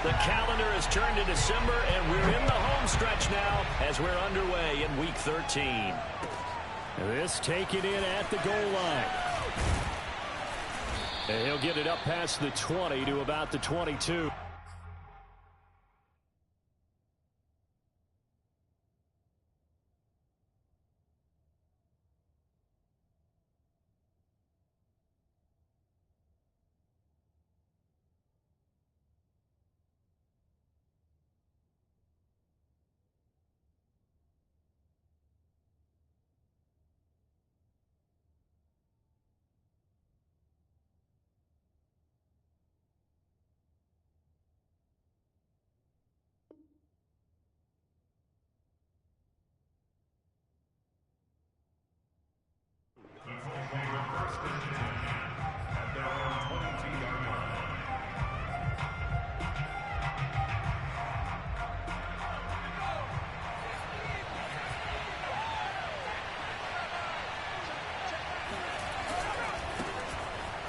The calendar has turned to December, and we're in the home stretch now as we're underway in Week 13. This taken in at the goal line. And he'll get it up past the 20 to about the 22.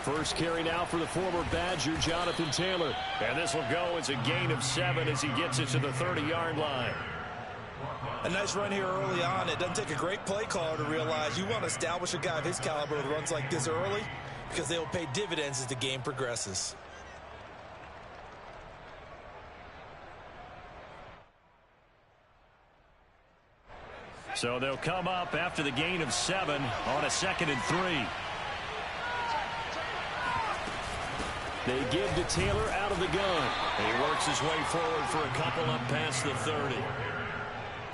First carry now for the former Badger, Jonathan Taylor. And this will go as a gain of 7 as he gets it to the 30-yard line. A nice run here early on. It doesn't take a great play caller to realize you want to establish a guy of his caliber with runs like this early because they will pay dividends as the game progresses. So they'll come up after the gain of 7 on a 2nd and 3. They give to Taylor out of the gun. He works his way forward for a couple up past the 30.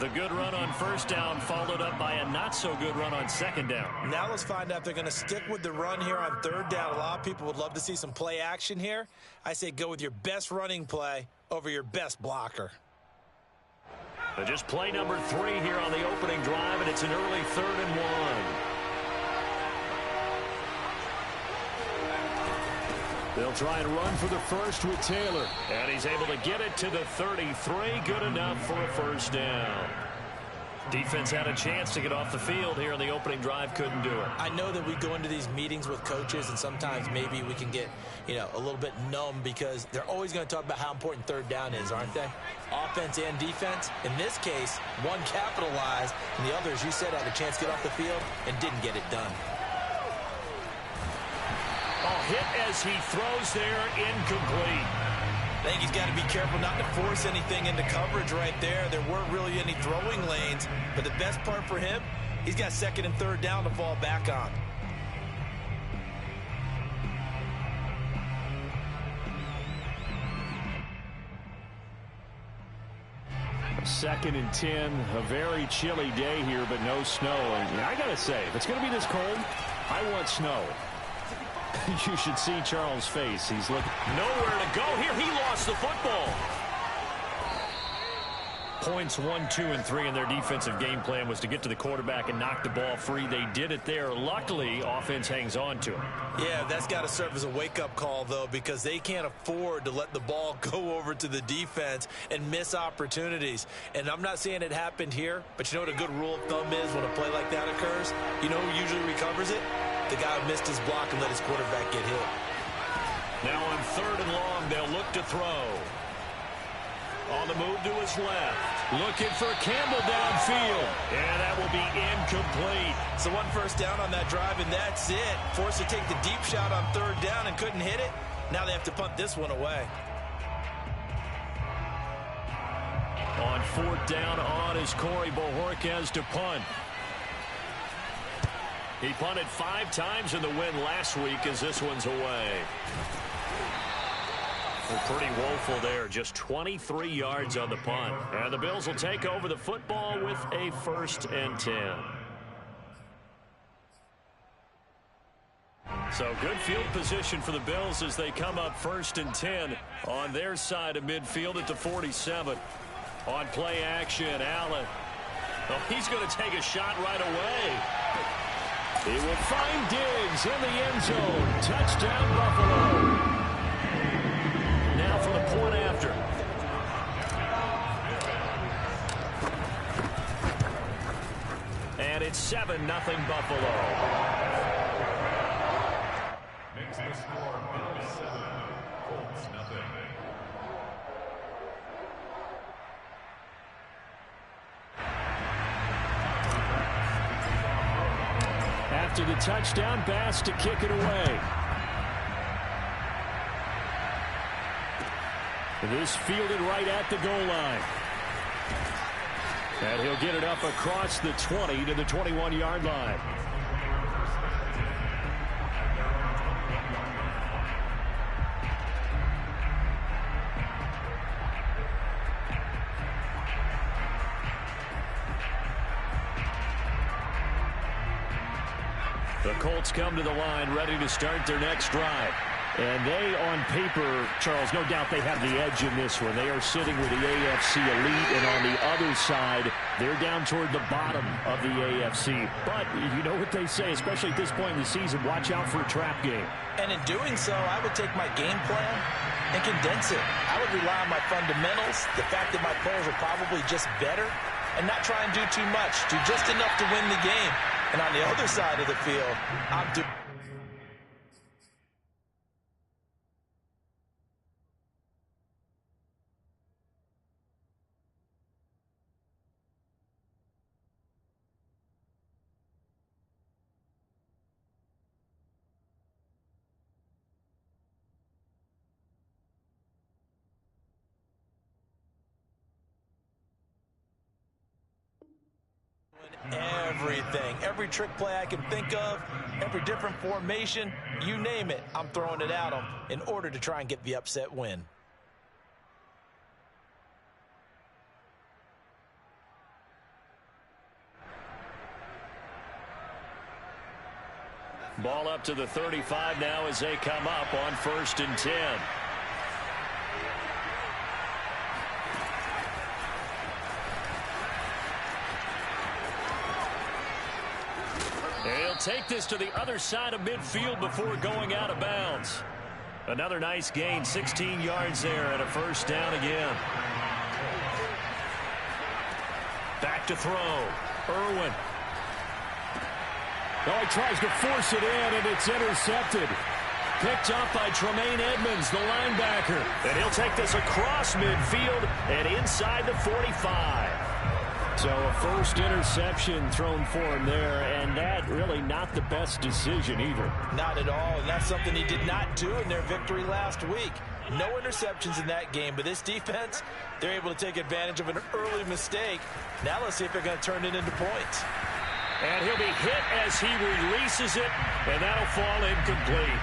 The good run on first down followed up by a not-so-good run on 2nd down. Now let's find out if they're going to stick with the run here on 3rd down. A lot of people would love to see some play action here. I say go with your best running play over your best blocker. But just play number 3 here on the opening drive, and it's an early 3rd and 1. They'll try and run for the first with Taylor. And he's able to get it to the 33. Good enough for a first down. Defense had a chance to get off the field here on the opening drive. Couldn't do it. I know that we go into these meetings with coaches, and sometimes maybe we can get, a little bit numb because they're always going to talk about how important 3rd down is, aren't they? Offense and defense. In this case, one capitalized, and the other, as you said, had a chance to get off the field and didn't get it done. Hit as he throws there, incomplete. I think he's got to be careful not to force anything into coverage right there. There weren't really any throwing lanes, but the best part for him, he's got 2nd and 3rd down to fall back on. Second and 10, a very chilly day here, but no snow. And I got to say, if it's going to be this cold, I want snow. You should see Charles' face. He's looking nowhere to go here. He lost the football. Points 1, 2, and 3 in their defensive game plan was to get to the quarterback and knock the ball free. They did it there. Luckily, offense hangs on to him. Yeah, that's got to serve as a wake-up call, though, because they can't afford to let the ball go over to the defense and miss opportunities. And I'm not saying it happened here, but you know what a good rule of thumb is when a play like that occurs? You know who usually recovers it? The guy who missed his block and let his quarterback get hit. Now on 3rd and long, they'll look to throw. On the move to his left. Looking for Campbell downfield. And that will be incomplete. So 1 first down on that drive, and that's it. Forced to take the deep shot on 3rd down and couldn't hit it. Now they have to punt this one away. On 4th down on is Corey Bojorquez to punt. He punted 5 times in the win last week as this one's away. Pretty woeful there. Just 23 yards on the punt. And the Bills will take over the football with a 1st and 10. So good field position for the Bills as they come up 1st and 10 on their side of midfield at the 47. On play action, Allen. Oh, he's going to take a shot right away. He will find Diggs in the end zone. Touchdown, Buffalo. Now for the point after. And it's 7-0 Buffalo. Makes the score Bills 7, Colts 0. after the touchdown pass to kick it away. This fielded right at the goal line. And he'll get it up across the 20 to the 21-yard line. The Colts come to the line ready to start their next drive. And they, on paper, Charles, no doubt they have the edge in this one. They are sitting with the AFC elite, and on the other side, they're down toward the bottom of the AFC. But you know what they say, especially at this point in the season, watch out for a trap game. And in doing so, I would take my game plan and condense it. I would rely on my fundamentals, the fact that my players are probably just better, and not try and do too much. Do just enough to win the game. And on the other side of the field, I'm doing... everything. Every trick play I can think of, every different formation, you name it, I'm throwing it at them in order to try and get the upset win. Ball up to the 35 now as they come up on 1st and 10. He'll take this to the other side of midfield before going out of bounds. Another nice gain, 16 yards there, and a 1st down again. Back to throw. Irwin. Oh, he tries to force it in, and it's intercepted. Picked up by Tremaine Edmonds, the linebacker. And he'll take this across midfield and inside the 45. So a first interception thrown for him there, and that really not the best decision either. Not at all, and that's something he did not do in their victory last week. No interceptions in that game, but this defense, they're able to take advantage of an early mistake. Now let's see if they're going to turn it into points. And he'll be hit as he releases it, and that'll fall incomplete.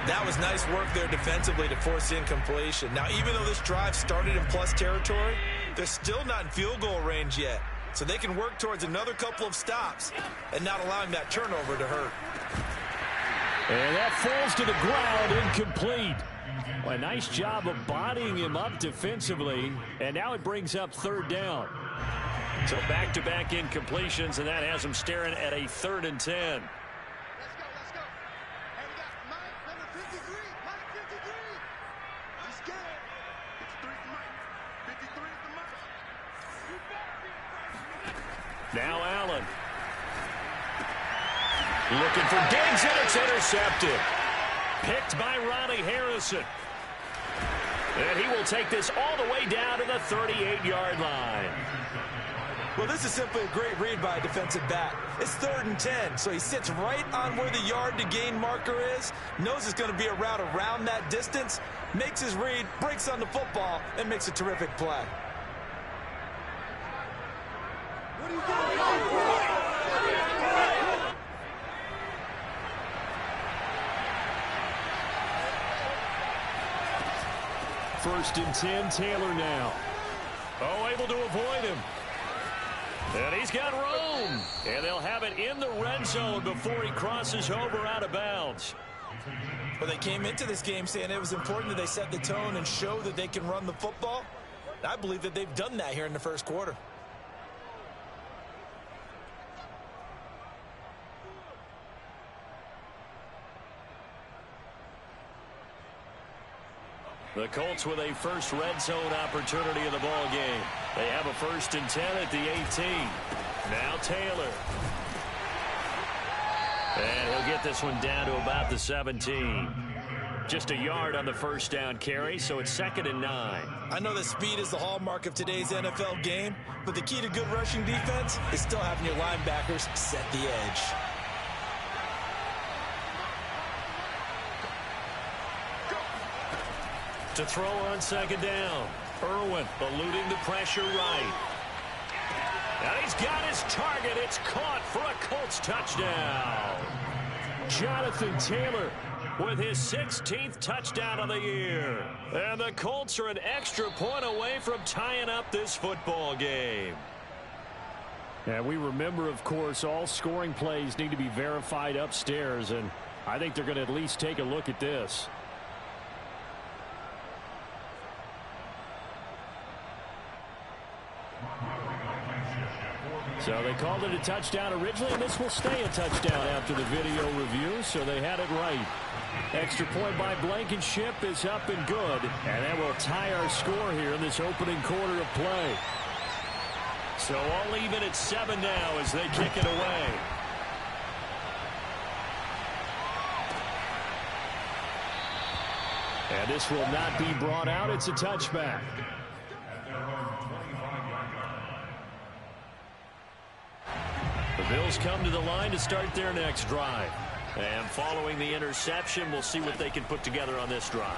That was nice work there defensively to force incompletion. Now, even though this drive started in plus territory, they're still not in field goal range yet. So they can work towards another couple of stops and not allowing that turnover to hurt. And that falls to the ground, incomplete. Well, a nice job of bodying him up defensively, and now it brings up 3rd down. So back-to-back incompletions, and that has them staring at a 3rd and 10. Now Allen. Looking for Diggs, and it's intercepted. Picked by Ronnie Harrison. And he will take this all the way down to the 38-yard line. Well, this is simply a great read by a defensive back. It's 3rd and 10, so he sits right on where the yard-to-gain marker is, knows it's going to be a route around that distance, makes his read, breaks on the football, and makes a terrific play. What are you doing? 1st and 10, Taylor now. Oh, able to avoid him. And he's got room. And they'll have it in the red zone before he crosses over out of bounds. Well, they came into this game saying it was important that they set the tone and show that they can run the football. I believe that they've done that here in the 1st quarter. The Colts with a first red zone opportunity in the ball game. They have a 1st and 10 at the 18. Now Taylor. And he'll get this one down to about the 17. Just a yard on the 1st down carry, so it's 2nd and 9. I know that speed is the hallmark of today's NFL game, but the key to good rushing defense is still having your linebackers set the edge. To throw on second down. Irwin eluding the pressure right. And he's got his target. It's caught for a Colts touchdown. Jonathan Taylor with his 16th touchdown of the year. And the Colts are an extra point away from tying up this football game. And we remember, of course, all scoring plays need to be verified upstairs, and I think they're going to at least take a look at this. So they called it a touchdown originally, and this will stay a touchdown after the video review, so they had it right. Extra point by Blankenship is up and good, and that will tie our score here in this opening quarter of play. So all even at 7 now as they kick it away. And this will not be brought out. It's a touchback. The Bills come to the line to start their next drive. And following the interception, we'll see what they can put together on this drive.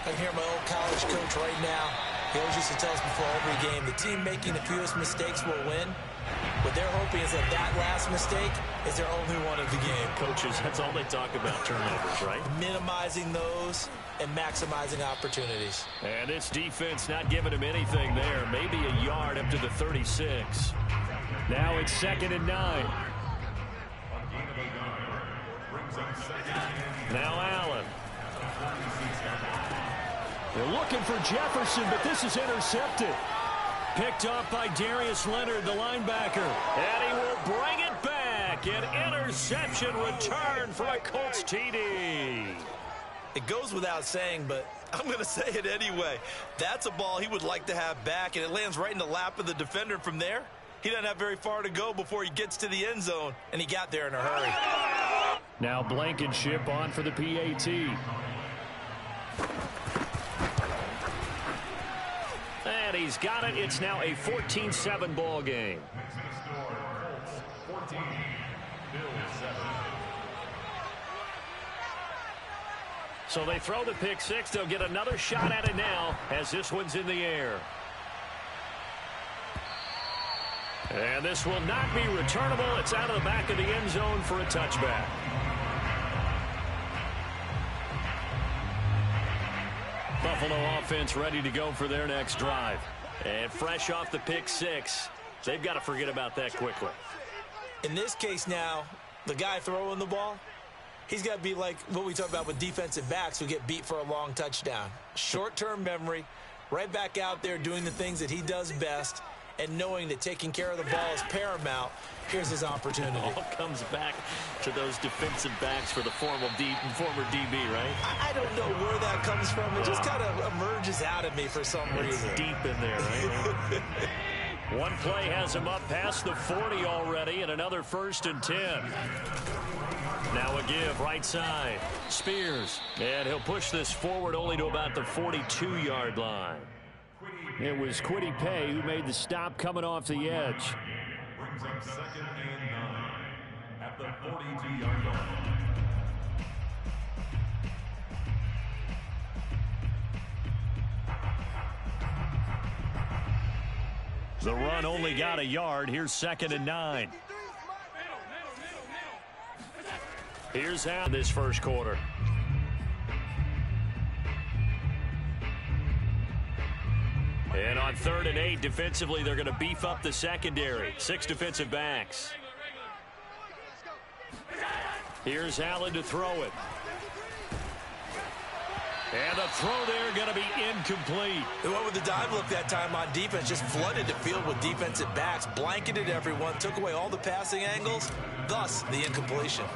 I can hear my old college coach right now. He always used to tell us before every game, the team making the fewest mistakes will win. What they're hoping is that that last mistake is their only one of the game. Coaches, that's all they talk about, turnovers, right? Minimizing those and maximizing opportunities. And this defense not giving him anything there. Maybe a yard up to the 36. Now it's 2nd and 9. Now Allen. They're looking for Jefferson, but this is intercepted. Picked off by Darius Leonard, the linebacker. And he will bring it back. An interception return for a Colts TD. It goes without saying, but I'm going to say it anyway. That's a ball he would like to have back, and it lands right in the lap of the defender from there. He doesn't have very far to go before he gets to the end zone, and he got there in a hurry. Now Blankenship on for the PAT. And he's got it. It's now a 14-7 ball game. So they throw the pick six. They'll get another shot at it now as this one's in the air. And this will not be returnable. It's out of the back of the end zone for a touchback. Buffalo offense ready to go for their next drive. And fresh off the pick six, they've got to forget about that quickly. In this case now, the guy throwing the ball, he's got to be like what we talk about with defensive backs who get beat for a long touchdown. Short-term memory, right back out there doing the things that he does best, and knowing that taking care of the ball is paramount. Here's his opportunity. It all comes back to those defensive backs for the former DB, right? I don't know where that comes from. It just kind of emerges out of me for some reason. It's deep in there, right? One play has him up past the 40 already, and another 1st and 10. Now a give right side. Spears. And he'll push this forward only to about the 42-yard line. It was Kwity Paye who made the stop coming off the edge. Brings up 2nd and 9 at the 42-yard line. The run only got a yard. Here's 2nd and 9. Here's how this first quarter. And on 3rd and 8, defensively, they're going to beef up the secondary. 6 defensive backs. Here's Allen to throw it. And the throw there going to be incomplete. They went with the dive look that time on defense, just flooded the field with defensive backs, blanketed everyone, took away all the passing angles, thus the incompletion.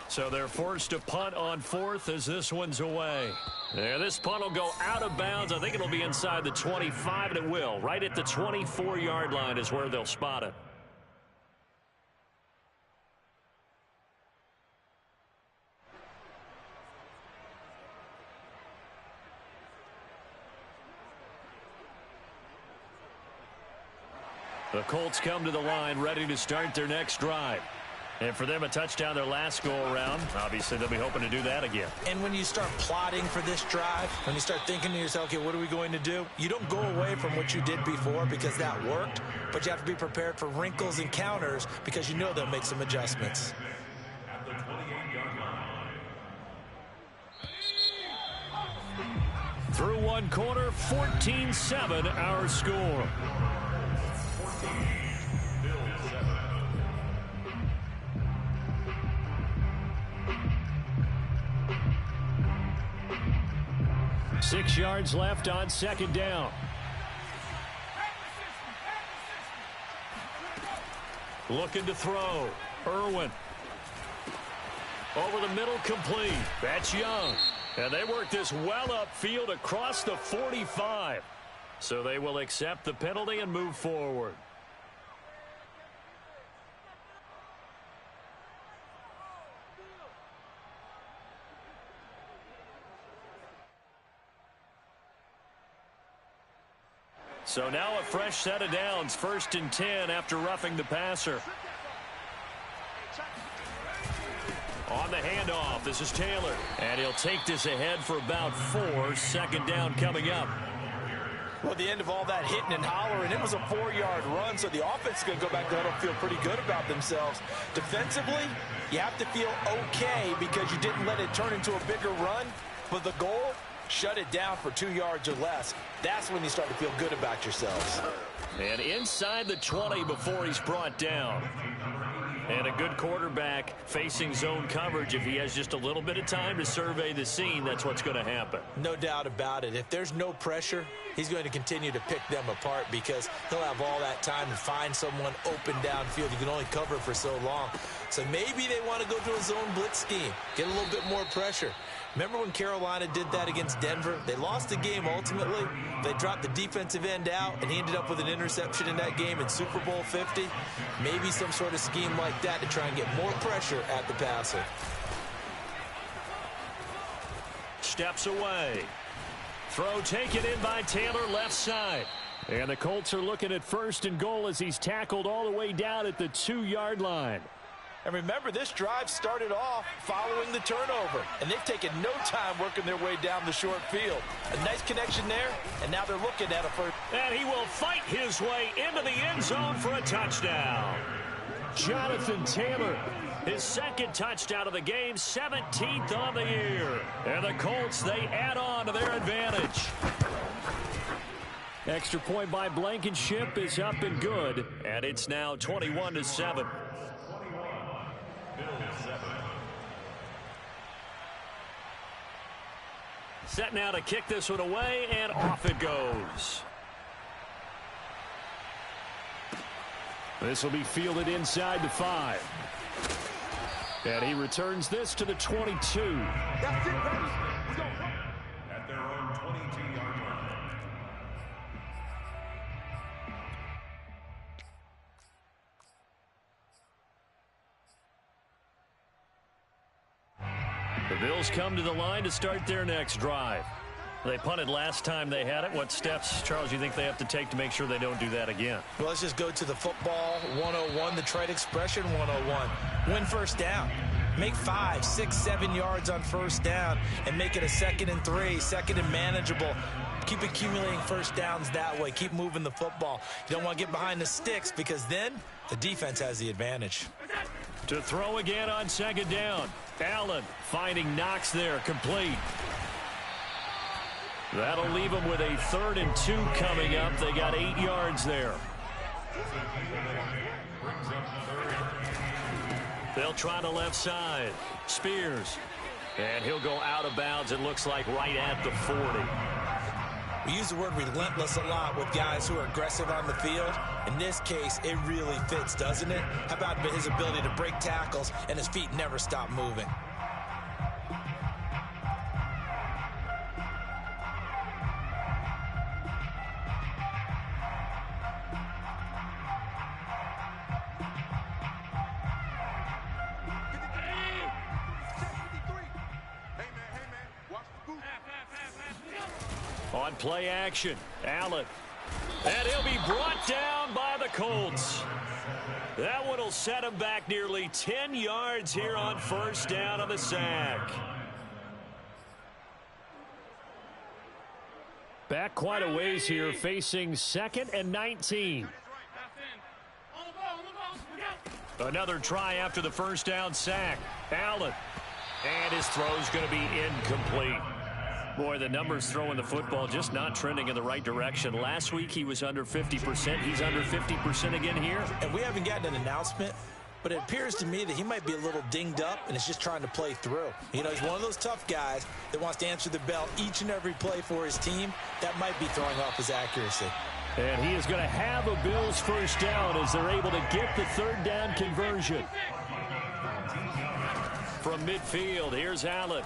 So they're forced to punt on 4th as this one's away. And this punt will go out of bounds. I think it'll be inside the 25, and it will. Right at the 24-yard line is where they'll spot it. The Colts come to the line ready to start their next drive. And for them, a touchdown their last go-around. Obviously, they'll be hoping to do that again. And when you start plotting for this drive, when you start thinking to yourself, okay, what are we going to do? You don't go away from what you did before because that worked, but you have to be prepared for wrinkles and counters because you know they'll make some adjustments. At the 28-yard line. Through one quarter, 14-7 our score. 14, Bills 7. 6 yards left on second down. Looking to throw. Irwin. Over the middle, complete. That's Young. And they work this well upfield across the 45. So they will accept the penalty and move forward. So now a fresh set of downs, 1st and 10 after roughing the passer. On the handoff, this is Taylor. And he'll take this ahead for about 4. 2nd down coming up. Well, at the end of all that hitting and hollering, it was a 4-yard run, so the offense is going to go back to huddle and feel pretty good about themselves. Defensively, you have to feel okay because you didn't let it turn into a bigger run. But the goal, shut it down for 2 yards or less. That's when you start to feel good about yourselves. And inside the 20 before he's brought down. And a good quarterback facing zone coverage. If he has just a little bit of time to survey the scene, that's what's going to happen. No doubt about it. If there's no pressure, he's going to continue to pick them apart because he'll have all that time to find someone open downfield. You can only cover for so long. So maybe they want to go to a zone blitz scheme, get a little bit more pressure. Remember when Carolina did that against Denver? They lost the game ultimately. They dropped the defensive end out, and he ended up with an interception in that game in Super Bowl 50. Maybe some sort of scheme like that to try and get more pressure at the passer. Steps away. Throw taken in by Taylor, left side. And the Colts are looking at 1st and goal as he's tackled all the way down at the 2-yard line. And remember, this drive started off following the turnover, and they've taken no time working their way down the short field. A nice connection there, and now they're looking at a first. And he will fight his way into the end zone for a touchdown. Jonathan Taylor, his 2nd touchdown of the game, 17th on the year. And the Colts, they add on to their advantage. Extra point by Blankenship is up and good, and it's now 21-7. Set now to kick this one away, and off it goes. This will be fielded inside the 5. And he returns this to the 22. At their own 22-yard line. The Bills come to the line to start their next drive. They punted last time they had it. What steps, Charles, you think they have to take to make sure they don't do that again? Well, let's just go to the football 101, the trade expression 101. Win 1st down. Make 5, 6, 7 yards on 1st down and make it a 2nd and 3, 2nd and manageable. Keep accumulating 1st downs that way. Keep moving the football. You don't want to get behind the sticks because then the defense has the advantage. To throw again on 2nd down. Allen finding Knox there, complete. That'll leave them with a 3rd and 2 coming up. They got 8 yards there. They'll try the left side. Spears. And he'll go out of bounds, it looks like, right at the 40. We use the word relentless a lot with guys who are aggressive on the field. In this case, it really fits, doesn't it? How about his ability to break tackles and his feet never stop moving? On play action, Allen And he'll be brought down by the Colts. That one will set him back nearly 10 yards here on first down on the sack. Back quite a ways here, facing 2nd and 19. Another try after the first down sack. Allen. And his throw's going to be incomplete. Boy, the numbers throwing the football just not trending in the right direction. Last week he was under 50%. He's under 50% again here. And we haven't gotten an announcement, but it appears to me that he might be a little dinged up and is just trying to play through. You know, he's one of those tough guys that wants to answer the bell each and every play for his team. That might be throwing off his accuracy. And he is going to have a Bills first down as they're able to get the third down conversion. From midfield, here's Allen.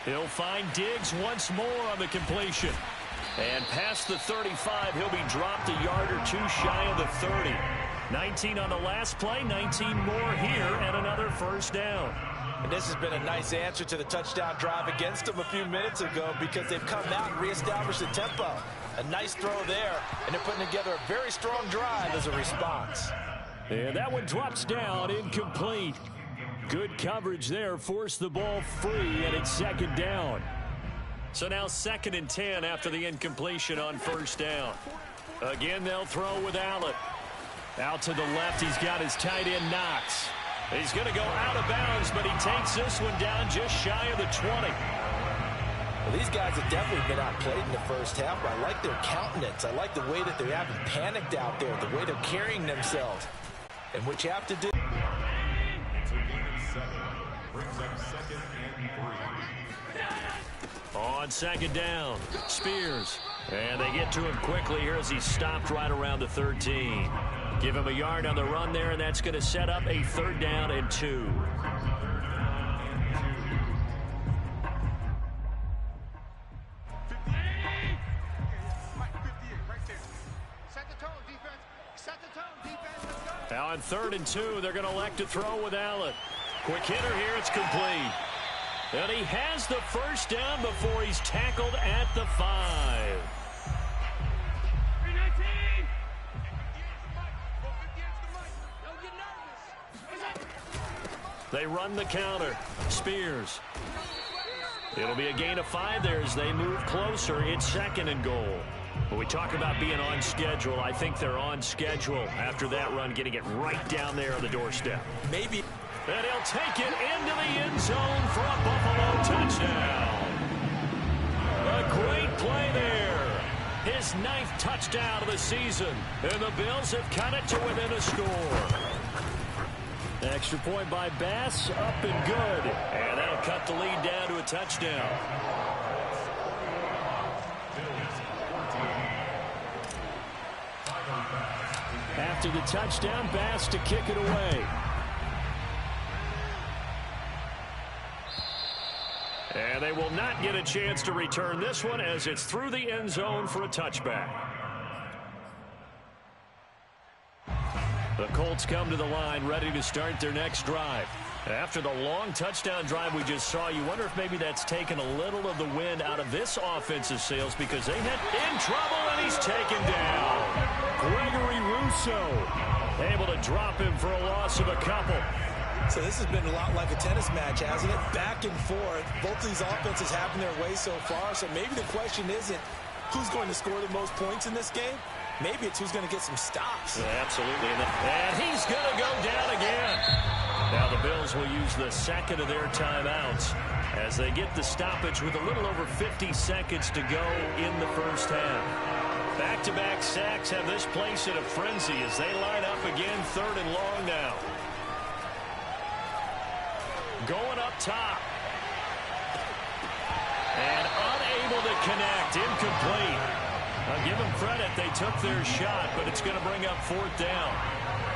He'll find Diggs once more on the completion. And past the 35, he'll be dropped a yard or two shy of the 30. 19 on the last play, 19 more here, and another first down. And this has been a nice answer to the touchdown drive against them a few minutes ago because they've come out and reestablished the tempo. A nice throw there, and they're putting together a very strong drive as a response. And that one drops down, incomplete. Good coverage there, forced the ball free, and it's second down. So now 2nd and 10 after the incompletion on first down. Again, they'll throw with Allen. Out to the left, he's got his tight end Knox. He's going to go out of bounds, but he takes this one down just shy of the 20. Well, these guys have definitely been outplayed in the first half. I like their countenance. I like the way that they haven't panicked out there, the way they're carrying themselves. And what you have to do. On second down, Spears. And they get to him quickly here as he's stopped right around the 13. Give him a yard on the run there, and that's going to set up a third down and 2. Now on 3rd and 2, they're going to elect to throw with Allen. Quick hitter here, it's complete. And he has the first down before he's tackled at the 5. They run the counter. Spears. It'll be a gain of 5 there as they move closer. It's 2nd and goal. When we talk about being on schedule, I think they're on schedule after that run, getting it right down there on the doorstep. Maybe. And he'll take it into the end zone for a Buffalo touchdown. A great play there. His 9th touchdown of the season. And the Bills have cut it to within a score. Extra point by Bass, up and good. And that'll cut the lead down to a touchdown. After the touchdown, Bass to kick it away. And they will not get a chance to return this one as it's through the end zone for a touchback. The Colts come to the line ready to start their next drive. After the long touchdown drive we just saw, you wonder if maybe that's taken a little of the wind out of this offensive sails because they had in trouble and he's taken down. Gregory Rousseau able to drop him for a loss of a couple. So this has been a lot like a tennis match, hasn't it? Back and forth. Both these offenses having their way so far. So maybe the question isn't who's going to score the most points in this game. Maybe it's who's going to get some stops. Yeah, absolutely. And he's going to go down again. Now the Bills will use the second of their timeouts as they get the stoppage with a little over 50 seconds to go in the first half. Back-to-back sacks have this place in a frenzy as they line up again, 3rd and long now. Going up top. And unable to connect. Incomplete. I'll give them credit. They took their shot, but it's going to bring up 4th down.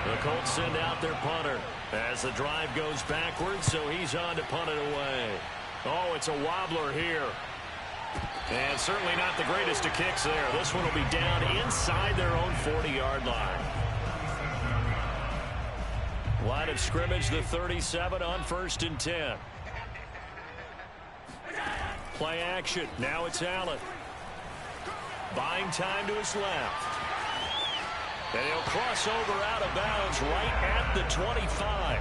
The Colts send out their punter as the drive goes backwards, so he's on to punt it away. Oh, it's a wobbler here. And certainly not the greatest of kicks there. This one will be down inside their own 40-yard line. Line of scrimmage, the 37 on 1st and 10. Play action. Now it's Allen. Buying time to his left. And he'll cross over out of bounds right at the 25.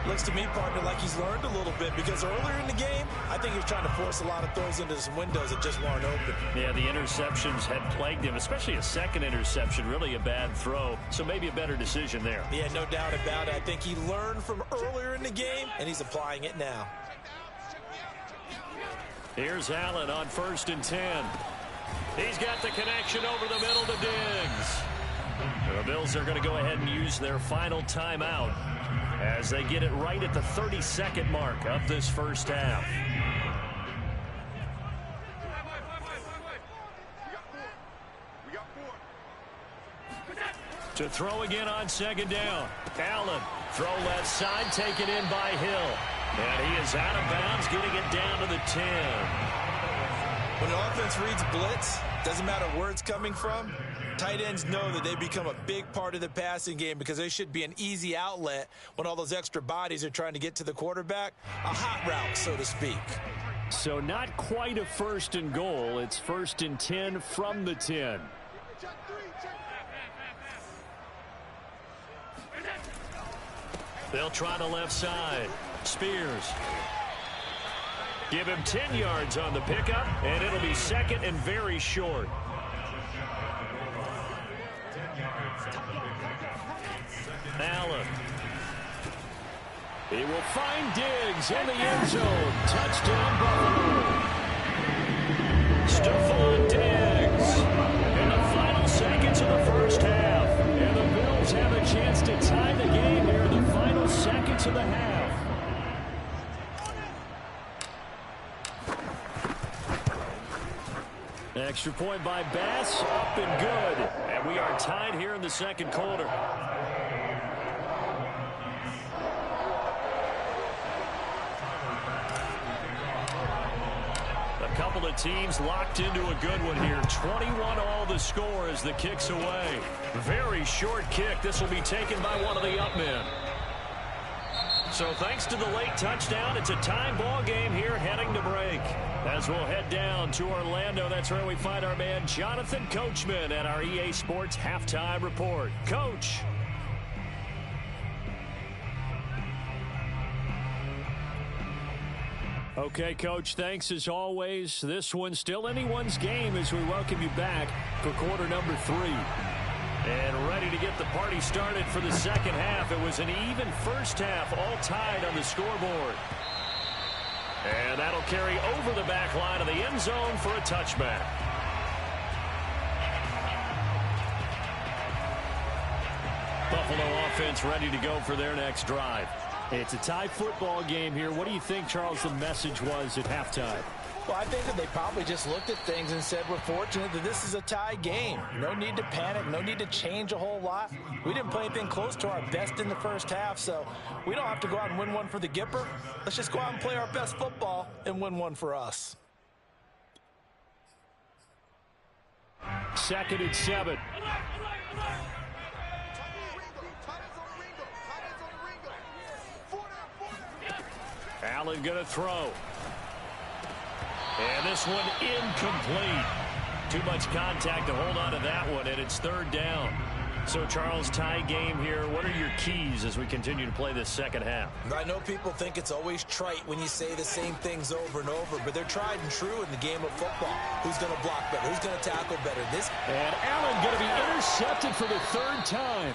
Looks to me, partner, like he's learned a little bit, because earlier in the game, I think he was trying to force a lot of throws into some windows that just weren't open. Yeah, the interceptions had plagued him, especially a second interception, really a bad throw. So maybe a better decision there. Yeah, no doubt about it. I think he learned from earlier in the game, and he's applying it now. Here's Allen on 1st and 10. He's got the connection over the middle to Diggs. The Bills are going to go ahead and use their final timeout as they get it right at the 32nd mark of this first half. To throw again on 2nd down. Allen, throw left side, taken in by Hill. And he is out of bounds, getting it down to the 10. When the offense reads blitz, doesn't matter where it's coming from, tight ends know that they become a big part of the passing game because they should be an easy outlet when all those extra bodies are trying to get to the quarterback. A hot route, so to speak. So not quite a 1st and goal. It's 1st and 10 from the 10. They'll try the left side. Spears. Give him 10 yards on the pickup, and it'll be 2nd and very short. Allen. He will find Diggs in the end zone. Touchdown, Buffalo. Stephon Diggs in the final seconds of the first half. And the Bills have a chance to tie the game here in the final seconds of the half. Extra point by Bass, up and good. And we are tied here in the second quarter. A couple of teams locked into a good one here. 21 all the score as the kick's away. Very short kick. This will be taken by one of the up men. So thanks to the late touchdown, it's a tie ball game here heading to break. As we'll head down to Orlando, that's where we find our man Jonathan Coachman at our EA Sports Halftime Report. Coach. Okay, Coach, thanks as always. This one's still anyone's game as we welcome you back for quarter number 3. And ready to get the party started for the second half. It was an even first half, all tied on the scoreboard. And that'll carry over the back line of the end zone for a touchback. Buffalo offense ready to go for their next drive. It's a tie football game here. What do you think, Charles, the message was at halftime? Well, I think that they probably just looked at things and said, we're fortunate that this is a tie game. No need to panic. No need to change a whole lot. We didn't play anything close to our best in the first half, so we don't have to go out and win one for the Gipper. Let's just go out and play our best football and win one for us. 2nd and 7. Allen going to throw. And this one incomplete. Too much contact to hold on to that one, and it's 3rd down. So, Charles, tie game here. What are your keys as we continue to play this second half? I know people think it's always trite when you say the same things over and over, but they're tried and true in the game of football. Who's going to block better? Who's going to tackle better? And Allen going to be intercepted for the 3rd time.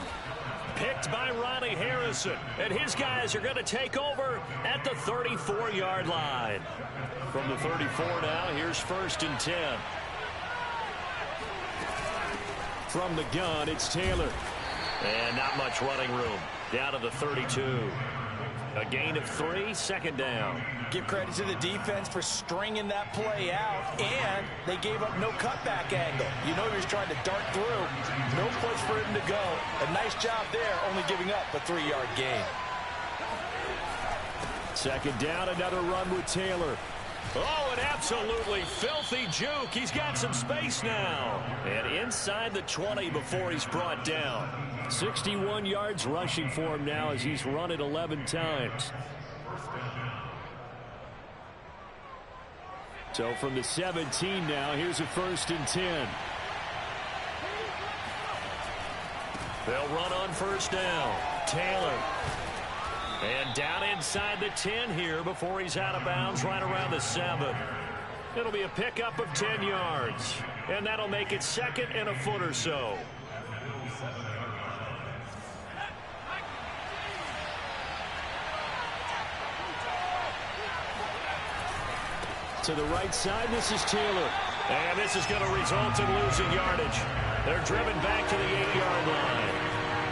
Picked by Ronnie Harrison. And his guys are going to take over at the 34-yard line. From the 34 now, here's 1st and 10. From the gun, it's Taylor. And not much running room. Down to the 32. A gain of 3, 2nd down. Give credit to the defense for stringing that play out, and they gave up no cutback angle. You know he was trying to dart through. No place for him to go. A nice job there, only giving up a 3-yard gain. 2nd down, another run with Taylor. Oh, an absolutely filthy juke. He's got some space now. And inside the 20 before he's brought down. 61 yards rushing for him now as he's run it 11 times. So from the 17 now, here's a 1st and 10. They'll run on 1st down. Taylor. And down inside the 10 here before he's out of bounds right around the 7. It'll be a pickup of 10 yards. And that'll make it 2nd and a foot or so. To the right side, this is Taylor. And this is going to result in losing yardage. They're driven back to the 8-yard line.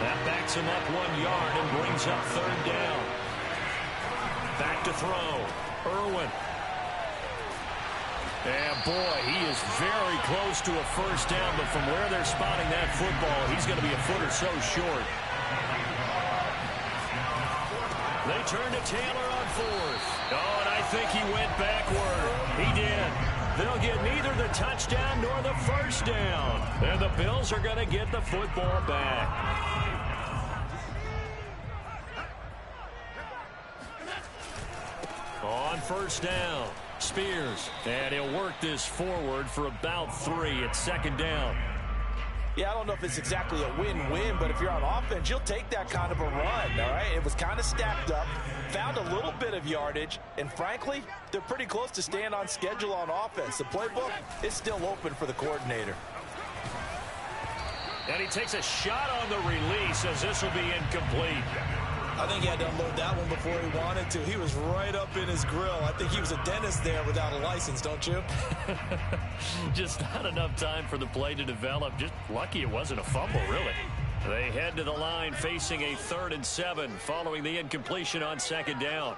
That backs him up 1 yard and brings up 3rd down. Back to throw. Irwin. And boy, he is very close to a 1st down, but from where they're spotting that football, he's going to be a foot or so short. They turn to Taylor on 4th. Oh, and I think he went backward. He did. They'll get neither the touchdown nor the 1st down. And the Bills are going to get the football back. On 1st down, Spears. And he'll work this forward for about 3 at 2nd down. Yeah, I don't know if it's exactly a win-win, but if you're on offense, you'll take that kind of a run, all right? It was kind of stacked up, found a little bit of yardage, and frankly, they're pretty close to staying on schedule on offense. The playbook is still open for the coordinator. And he takes a shot on the release as this will be incomplete. I think he had to unload that one before he wanted to. He was right up in his grill. I think he was a dentist there without a license, don't you? Just not enough time for the play to develop. Just lucky it wasn't a fumble, really. They head to the line facing a 3rd and 7 following the incompletion on 2nd down.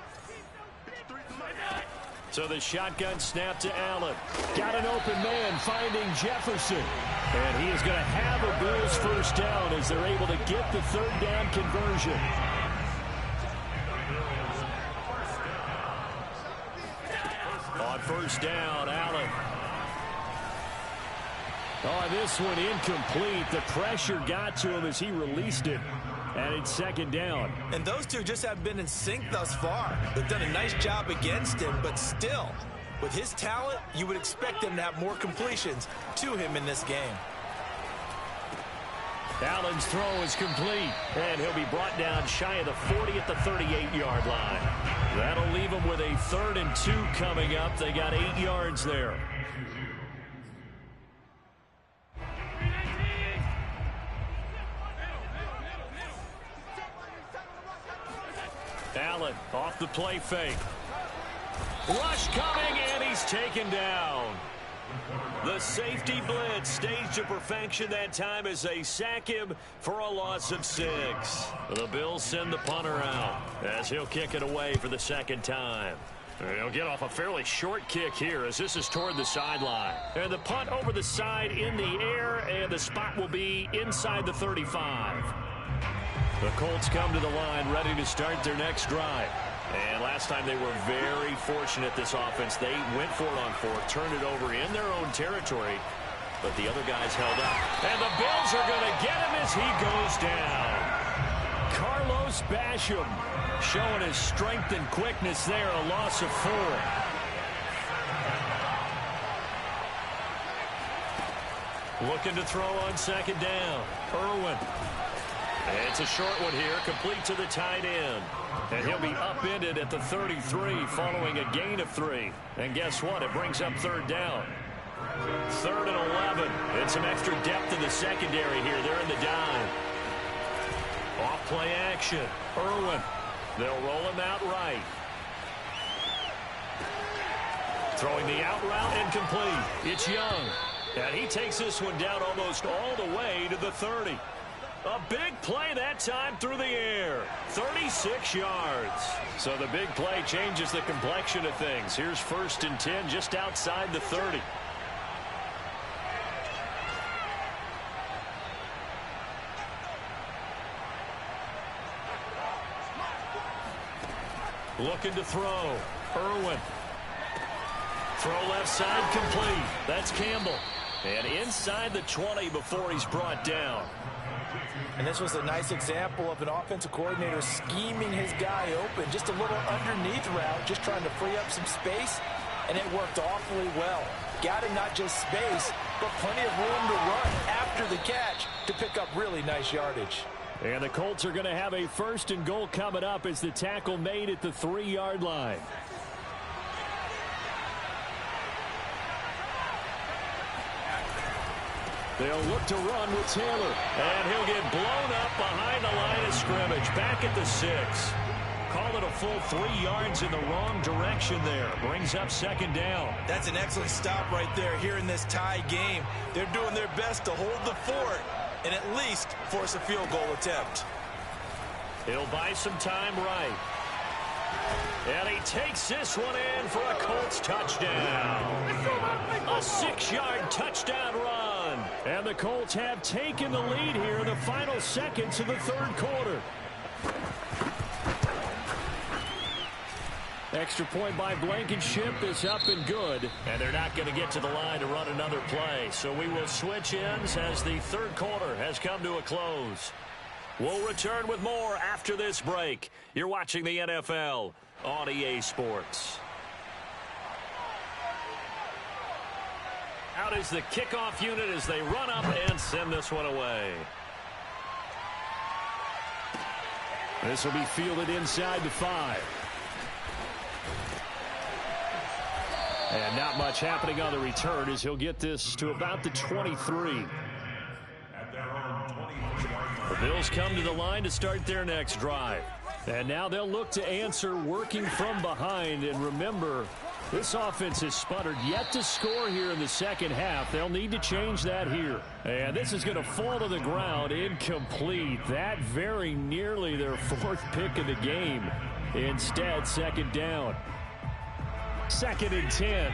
So the shotgun snap to Allen. Got an open man finding Jefferson. And he is going to have a Bills 1st down as they're able to get the 3rd down conversion. On 1st down, Allen. Oh, this one incomplete. The pressure got to him as he released it. And it's 2nd down. And those two just haven't been in sync thus far. They've done a nice job against him, but still, with his talent, you would expect him to have more completions to him in this game. Allen's throw is complete, and he'll be brought down shy of the 40 at the 38-yard line. That'll leave him with a 3rd and 2 coming up. They got 8 yards there. Allen off the play fake. Rush coming, and he's taken down. The safety blitz staged to perfection that time as they sack him for a loss of 6. The Bills send the punter out as he'll kick it away for the 2nd time. He'll get off a fairly short kick here as this is toward the sideline. And the punt over the side in the air, and the spot will be inside the 35. The Colts come to the line ready to start their next drive. And last time they were very fortunate, this offense. They went for it on 4th, turned it over in their own territory, but the other guys held up. And the Bills are going to get him as he goes down. Carlos Basham showing his strength and quickness there, a loss of 4. Looking to throw on 2nd down. Irwin. It's a short one here, complete to the tight end. And he'll be upended at the 33 following a gain of 3. And guess what? It brings up 3rd down. 3rd and 11. And some extra depth in the secondary here. They're in the dime. Off play action. Irwin. They'll roll him out right. Throwing the out route incomplete. It's Young. And he takes this one down almost all the way to the 30. A big play that time through the air. 36 yards. So the big play changes the complexion of things. Here's 1st and 10 just outside the 30. Looking to throw. Irwin. Throw left side complete. That's Campbell. And inside the 20 before he's brought down. And this was a nice example of an offensive coordinator scheming his guy open. Just a little underneath route, just trying to free up some space. and it worked awfully well. Got him not just space, but plenty of room to run after the catch to pick up really nice yardage. And the Colts are going to have a 1st and goal coming up as the tackle made at the 3-yard line. They'll look to run with Taylor. And he'll get blown up behind the line of scrimmage. Back at the 6. Call it a full 3 yards in the wrong direction there. Brings up 2nd down. That's an excellent stop right there here in this tie game. They're doing their best to hold the fort and at least force a field goal attempt. He'll buy some time right. And he takes this one in for a Colts touchdown. A 6-yard touchdown run. And the Colts have taken the lead here in the final seconds of the 3rd quarter. Extra point by Blankenship is up and good. And they're not going to get to the line to run another play. So we will switch ends as the 3rd quarter has come to a close. We'll return with more after this break. You're watching the NFL on EA Sports. Out is the kickoff unit as they run up and send this one away. This will be fielded inside the 5. And not much happening on the return as he'll get this to about the 23. The Bills come to the line to start their next drive. And now they'll look to answer working from behind. And remember, this offense has sputtered yet to score here in the 2nd half. They'll need to change that here. And this is going to fall to the ground incomplete. That very nearly their 4th pick of the game. Instead, 2nd down. 2nd and 10.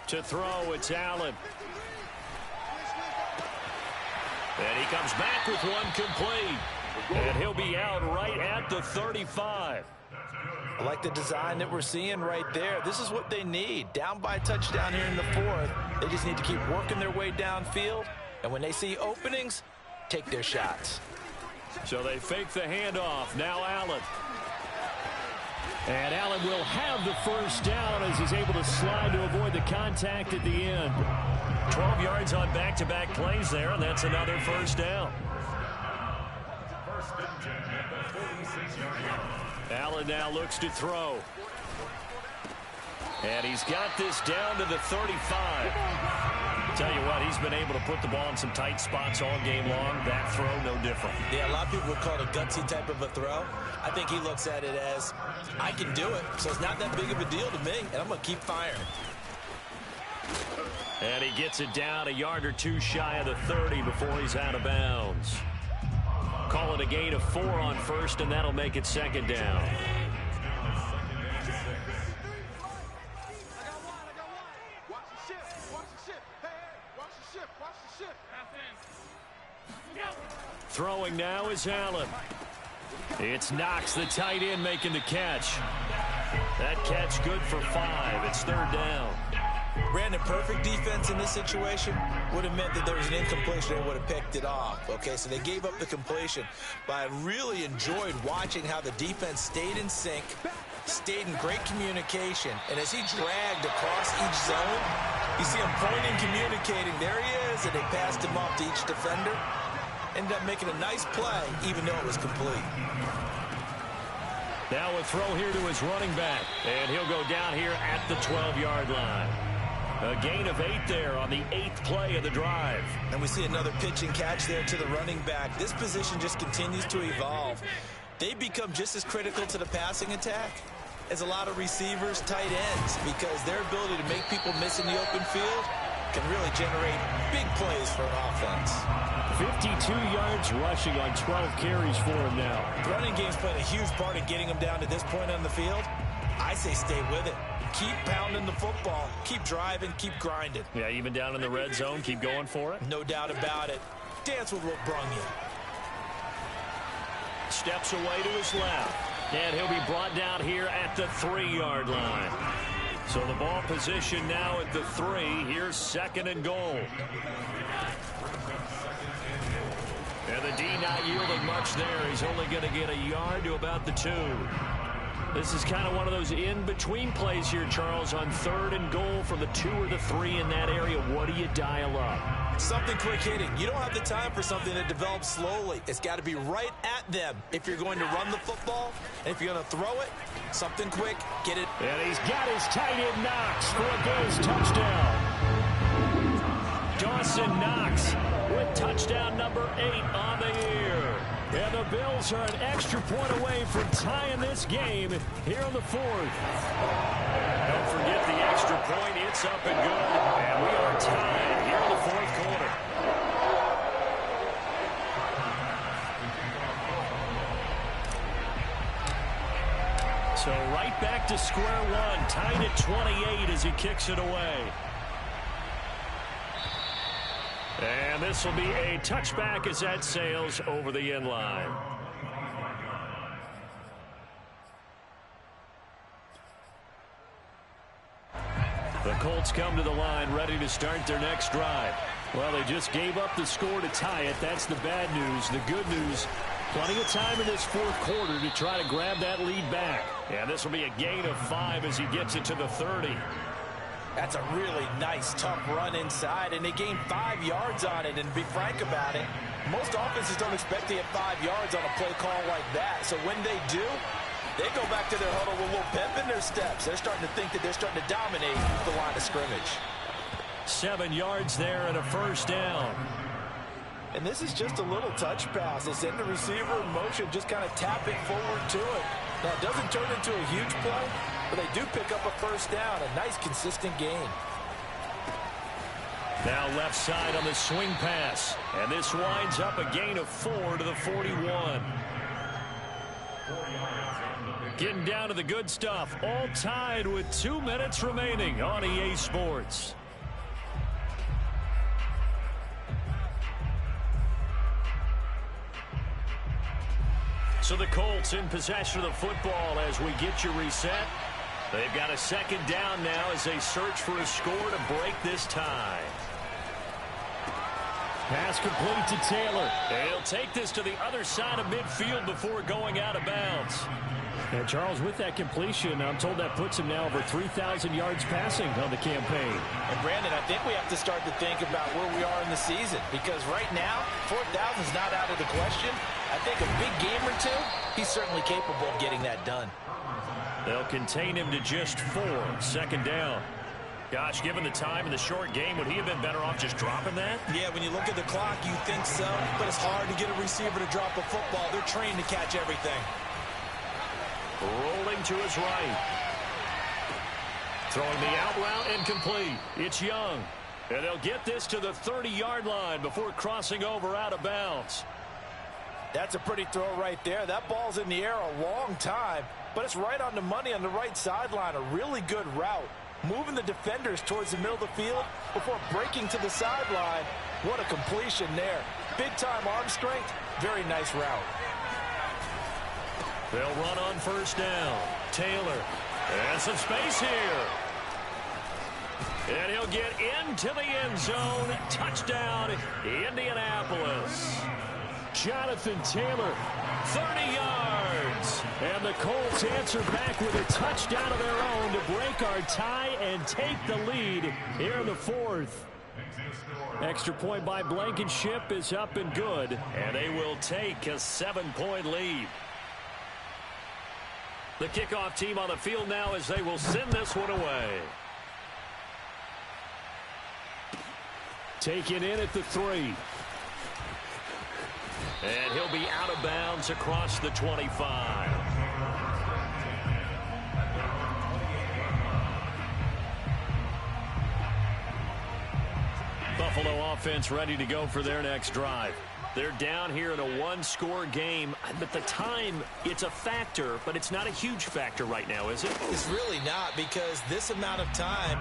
To throw, it's Allen. And he comes back with one complete. And he'll be out right at the 35. I like the design that we're seeing right there. This is what they need. Down by a touchdown here in the 4th. They just need to keep working their way downfield. And when they see openings, take their shots. So they fake the handoff. Now Allen. And Allen will have the 1st down as he's able to slide to avoid the contact at the end. 12 yards on back-to-back plays there, and that's another 1st down. Allen now looks to throw. And he's got this down to the 35. Tell you what, he's been able to put the ball in some tight spots all game long. That throw, no different. Yeah, a lot of people would call it a gutsy type of a throw. I think he looks at it as, I can do it, so it's not that big of a deal to me, and I'm going to keep firing. And he gets it down a yard or 2 shy of the 30 before he's out of bounds. Call it a gain of 4 on 1st, and that'll make it 2nd down. Throwing now is Allen. It's Knox, the tight end, making the catch. That catch good for 5. It's 3rd down. Brandon, perfect defense in this situation would have meant that there was an incompletion and would have picked it off. Okay, so they gave up the completion. But I really enjoyed watching how the defense stayed in sync, stayed in great communication. And as he dragged across each zone, you see him pointing, communicating. There he is, and they passed him off to each defender. Ended up making a nice play, even though it was complete. Now a throw here to his running back. And he'll go down here at the 12-yard line. A gain of 8 there on the 8th play of the drive. And we see another pitch and catch there to the running back. This position just continues to evolve. They become just as critical to the passing attack as a lot of receivers, tight ends, because their ability to make people miss in the open field can really generate big plays for an offense. 52 yards rushing on 12 carries for him now. The running game's playing a huge part in getting him down to this point on the field. I say stay with it. Keep pounding the football. Keep driving. Keep grinding. Yeah, even down in the red zone, keep going for it. No doubt about it. Dance with what brung you. Steps away to his left. And he'll be brought down here at the 3-yard line. So the ball position now at the 3. Here's 2nd and goal. And the the D not yielding much there. He's only going to get a yard to about the 2. This is kind of one of those in-between plays here, Charles, on 3rd and goal from the 2 or the 3 in that area. What do you dial up? Something quick hitting. You don't have the time for something that develops slowly. It's got to be right at them if you're going to run the football. And if you're going to throw it, something quick, get it. And he's got his tight end Knox for a Bills touchdown. Dawson Knox with touchdown number 8 on the year. And the Bills are an extra point away from tying this game here in the 4th. Don't forget the extra point. It's up and good. And we are tied here in the 4th quarter. So right back to square one. Tied at 28 as he kicks it away. And this will be a touchback as that sails over the end line. The Colts come to the line ready to start their next drive. Well, they just gave up the score to tie it. That's the bad news. The good news, plenty of time in this 4th quarter to try to grab that lead back. And this will be a gain of 5 as he gets it to the 30. That's a really nice, tough run inside, and they gained 5 yards on it. And to be frank about it, most offenses don't expect to get 5 yards on a play call like that. So when they do, they go back to their huddle with a little pep in their steps. They're starting to think that they're starting to dominate the line of scrimmage. 7 yards there and a first down. And this is just a little touch pass. They send the receiver in motion, just kind of tap it forward to it. Now, it doesn't turn into a huge play, but they do pick up a first down. A nice, consistent gain. Now left side on the swing pass. And this winds up a gain of 4 to the 41. Getting down to the good stuff. All tied with 2 minutes remaining on EA Sports. So the Colts in possession of the football as we get you reset. They've got a second down now as they search for a score to break this tie. Pass complete to Taylor. He'll take this to the other side of midfield before going out of bounds. And Charles, with that completion, I'm told that puts him now over 3,000 yards passing on the campaign. And Brandon, I think we have to start to think about where we are in the season, because right now, 4,000 is not out of the question. I think a big game or two, he's certainly capable of getting that done. They'll contain him to just 4. Second down. Gosh, given the time in the short game, would he have been better off just dropping that? Yeah, when you look at the clock, you think so, but it's hard to get a receiver to drop a football. They're trained to catch everything. Rolling to his right. Throwing the out route incomplete. It's Young. And they'll get this to the 30-yard line before crossing over out of bounds. That's a pretty throw right there. That ball's in the air a long time, but it's right on the money on the right sideline. A really good route. Moving the defenders towards the middle of the field before breaking to the sideline. What a completion there. Big-time arm strength. Very nice route. They'll run on first down. Taylor. And some space here. And he'll get into the end zone. Touchdown, Indianapolis. Jonathan Taylor, 30 yards. And the Colts answer back with a touchdown of their own to break our tie and take the lead here in the 4th. Extra point by Blankenship is up and good. And they will take a 7-point lead. The kickoff team on the field now as they will send this one away. Taken in at the 3. And he'll be out of bounds across the 25. Buffalo offense ready to go for their next drive. They're down here in a one-score game, but the time, it's a factor, but it's not a huge factor right now, is it? It's really not, because this amount of time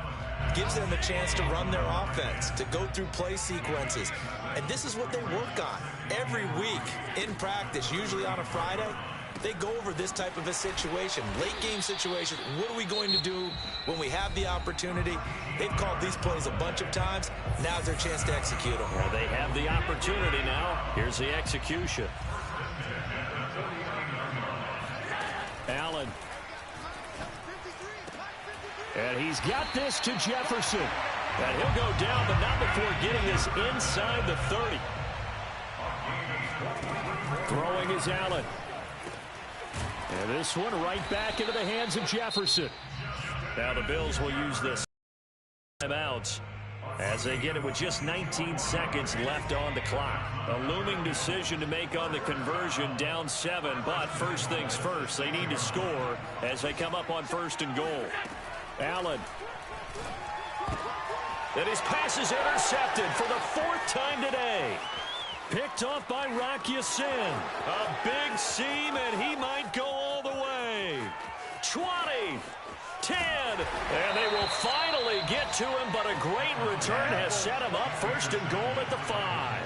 gives them a chance to run their offense, to go through play sequences. And this is what they work on every week in practice, usually on a Friday. they go over this type of a situation, late game situation. What are we going to do when we have the opportunity? They've called these plays a bunch of times. Now's their chance to execute them. Well, they have the opportunity now. Here's the execution. Allen. And he's got this to Jefferson. And he'll go down, but not before getting this inside the 30. Throwing is Allen. And this one right back into the hands of Jefferson. Now the Bills will use this timeouts as they get it with just 19 seconds left on the clock. A looming decision to make on the conversion, down 7, but first things first, they need to score as they come up on 1st and goal. Allen. And his pass is intercepted for the 4th time today. Picked off by Rock Ya-Sin. A big seam, and he might go all the way. 20, 10, and they will finally get to him, but a great return has set him up 1st and goal at the 5.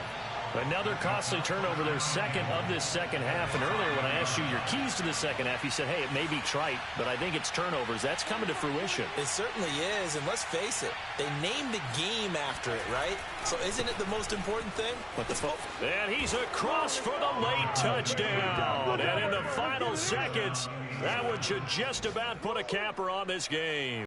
Another costly turnover, their second of this second half. And earlier when I asked you your keys to the second half, you said, hey, it may be trite, but I think it's turnovers. That's coming to fruition. It certainly is, and let's face it, they named the game after it, right? So isn't it the most important thing? And he's across for the late touchdown. And in the final seconds, that one should just about put a capper on this game.